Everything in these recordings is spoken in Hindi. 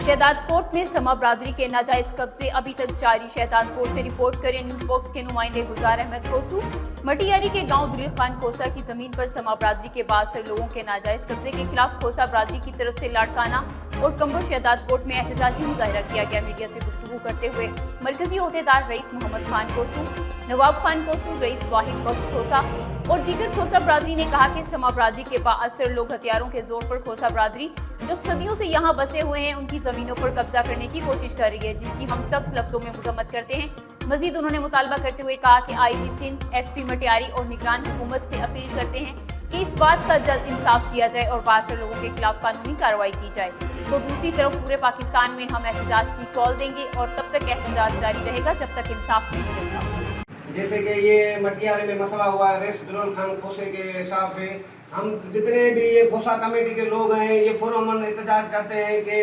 शहदादकोट में समा बरादरी के नाजायज कब्जे अभी तक जारी। शहदादकोट से रिपोर्ट करें न्यूज बॉक्स के नुमाइंदे गुलजार अहमद कोसू। मटियारी के गांव दुलील खान खोसा की जमीन पर समा बरादरी के 62 लोगों के नाजायज कब्जे के खिलाफ खोसा बरादरी की तरफ से लाड़काना और कंबर शहदादकोट में एहतजाजी मुजाहिरा किया गया। मीडिया से गुफ्तगू करते हुए मरकजी ओहदेदार रईस मोहम्मद खान कोसू, नवाब खान कोसू, रईस वाहिद बख्श खोसा और दीगर खोसा बरादरी ने कहा कि समा बरादरी के बाअसर लोग हथियारों के जोर पर खोसा बरादरी जो सदियों से यहाँ बसे हुए हैं उनकी जमीनों पर कब्जा करने की कोशिश कर रही है, जिसकी हम सख्त लफ्जों में मजम्मत करते हैं। मजीद उन्होंने मुतालबा करते हुए कहा कि IG सिंध, SP मटियारी और निगरान हुकूमत से अपील करते हैं कि इस बात का जल्द इंसाफ किया जाए और बाअसर लोगों के खिलाफ कानूनी कार्रवाई की जाए। तो दूसरी तरफ पूरे पाकिस्तान में हम एहतजाज की कॉल देंगे और तब तक एहतजाज जारी रहेगा जब तक इंसाफ नहीं मिलेगा। जैसे कि ये मटियारे में मसला हुआ है रईस दुलील खान खोसे के हिसाब से, हम जितने भी ये खोसा कमेटी के लोग हैं ये फुरअमन एहतजाज करते हैं कि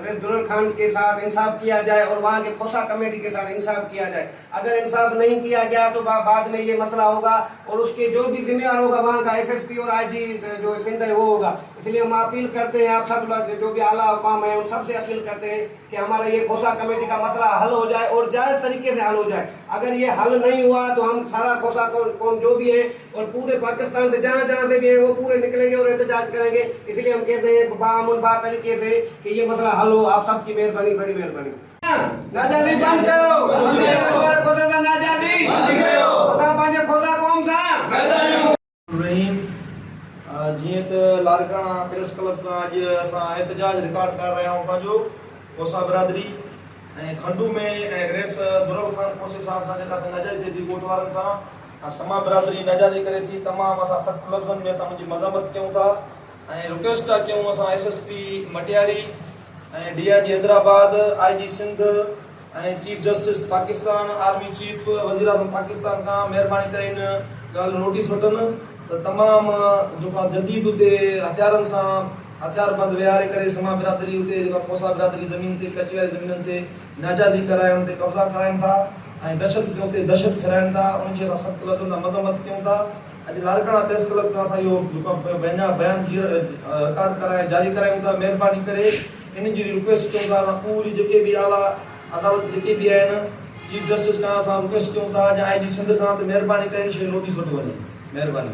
रईस दुलील खान के साथ इंसाफ किया जाए और वहाँ के खोसा कमेटी के साथ इंसाफ किया जाए। अगर इंसाफ नहीं किया गया तो बाद में ये मसला होगा और उसके जो भी जिम्मेदार होगा वहाँ का SSP और IG जो सिंध है वो होगा। इसलिए हम अपील करते हैं, आप सब जो भी आला हुकाम है उन सबसे अपील करते हैं कि हमारा ये खोसा कमेटी का मसला हल हो जाए और जायज़ तरीके से हल हो जाए। अगर ये हल नहीं हुआ तो हम सारा खोसा कौम जो भी है और पूरे पाकिस्तान से जहाँ जहाँ से भी है वो पूरे निकलेंगे और एहतजाज करेंगे। इसलिए हम कहते हैं बाअमन बा तरीके से कि ये मसला हल हो। आप सबकी मेहरबानी, बड़ी मेहरबानी। नाजादी बंद करो, हमारे खोसा का नाजादी बंद करो, खोसा पंहिंजे खोसा कौम सां रहीम जीअं त लारकाना प्रेस क्लब खां अॼु असां एहतजाज रिकॉर्ड कर रहिया आहियूं पंहिंजो खोसा बिरादरी ऐं खंडू में ऐं रईस दुलील खान खोसे साहब सां जेका नाजायज़ थिए थी ॻोठ वारनि सां समा बिरादरी नाजायज़ी करे थी। तमामु असां सख़्तु लफ़्ज़नि में असां मुंहिंजी मज़म्मत कयूं था ऐं रिक्वेस्ट था कयूं असां SSP मटियारी ऐं DIG हैदराबाद, IG सिंध ऐं chief justice Pakistan, army chief वज़ीर आज़म पाकिस्तान खां महिरबानी करे इन ॻाल्हि नोटिस वठनि त तमामु जेका जदीद उते हथियारनि सां हथियारबंद विहारे करे समा बिरादरी उते जेका खोसा बिरादरी ज़मीन ते कची वारी ज़मीननि ते नाजायज़ी कराए उन ते कब्ज़ा कराइनि था ऐं दहशत फैलाइनि था। उनजी असां सख़्तु लफ़्ज़नि सां मज़म्मत कयूं था। अॼु लारकाना प्रेस क्लब खां असां इहो जेको बयान रिकॉर्ड कराए जारी करायूं था। महिरबानी करे इन जी रिक्वेस्ट कयूं था असां पूरी जेके बि आला अदालत जेके बि आहिनि चीफ जस्टिस खां असां रिक्वेस्ट कयूं था या IG सिंध खां त महिरबानी करे इन शइ नोटिस वठी वञे। महिरबानी।